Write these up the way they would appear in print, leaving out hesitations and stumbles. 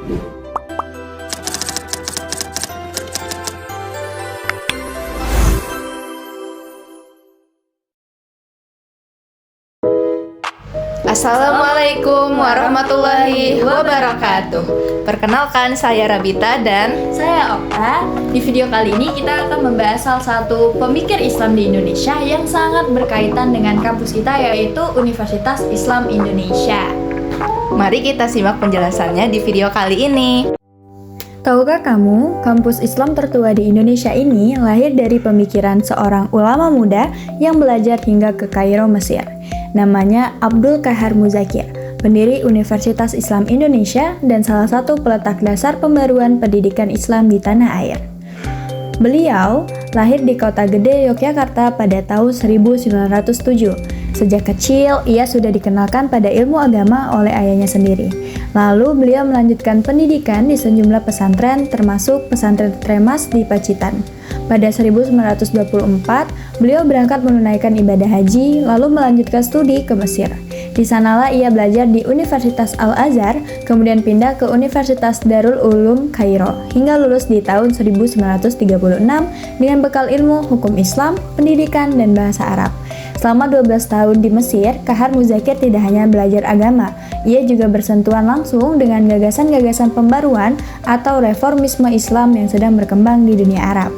Assalamualaikum warahmatullahi wabarakatuh. Perkenalkan, saya Rabita dan saya Okta. Di video kali ini kita akan membahas salah satu pemikir Islam di Indonesia yang sangat berkaitan dengan kampus kita, yaitu Universitas Islam Indonesia. mari kita simak penjelasannya di video kali ini. Tahukah kamu, kampus Islam tertua di Indonesia ini lahir dari pemikiran seorang ulama muda yang belajar hingga ke Kairo, Mesir. Namanya Abdul Qahar Muzakir, pendiri Universitas Islam Indonesia dan salah satu peletak dasar pembaruan pendidikan Islam di tanah air. Beliau lahir di Kota Gede, Yogyakarta pada tahun 1907. Sejak kecil, ia sudah dikenalkan pada ilmu agama oleh ayahnya sendiri. Lalu beliau melanjutkan pendidikan di sejumlah pesantren, termasuk pesantren Tremas di Pacitan. Pada 1924, beliau berangkat menunaikan ibadah haji, lalu melanjutkan studi ke Mesir. Di sanalah ia belajar di Universitas Al-Azhar, kemudian pindah ke Universitas Darul Ulum Kairo, hingga lulus di tahun 1936 dengan bekal ilmu hukum Islam, pendidikan, dan bahasa Arab. Selama 12 tahun di Mesir, Qahar Muzakir tidak hanya belajar agama, ia juga bersentuhan langsung dengan gagasan-gagasan pembaruan atau reformisme Islam yang sedang berkembang di dunia Arab.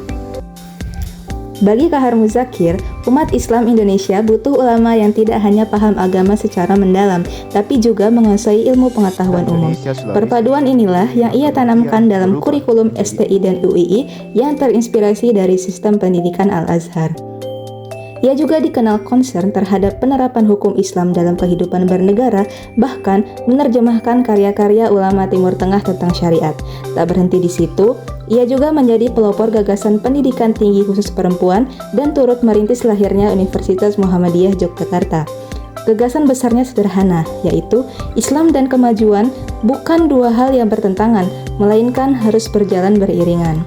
Bagi Qahar Muzakir, umat Islam Indonesia butuh ulama yang tidak hanya paham agama secara mendalam, tapi juga menguasai ilmu pengetahuan umum. Perpaduan inilah yang ia tanamkan dalam kurikulum STI dan UII yang terinspirasi dari sistem pendidikan Al-Azhar. Ia juga dikenal concern terhadap penerapan hukum Islam dalam kehidupan bernegara, bahkan menerjemahkan karya-karya ulama Timur Tengah tentang syariat. Tak berhenti di situ, ia juga menjadi pelopor gagasan pendidikan tinggi khusus perempuan dan turut merintis lahirnya Universitas Muhammadiyah Yogyakarta. Gagasan besarnya sederhana, yaitu Islam dan kemajuan bukan dua hal yang bertentangan, melainkan harus berjalan beriringan.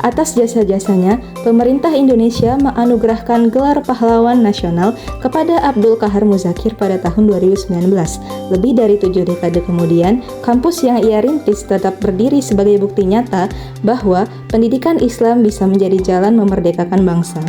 Atas jasa-jasanya, pemerintah Indonesia menganugerahkan gelar pahlawan nasional kepada Abdul Qahar Muzakir pada tahun 2019. Lebih dari 7 dekade kemudian, kampus yang ia rintis tetap berdiri sebagai bukti nyata bahwa pendidikan Islam bisa menjadi jalan memerdekakan bangsa.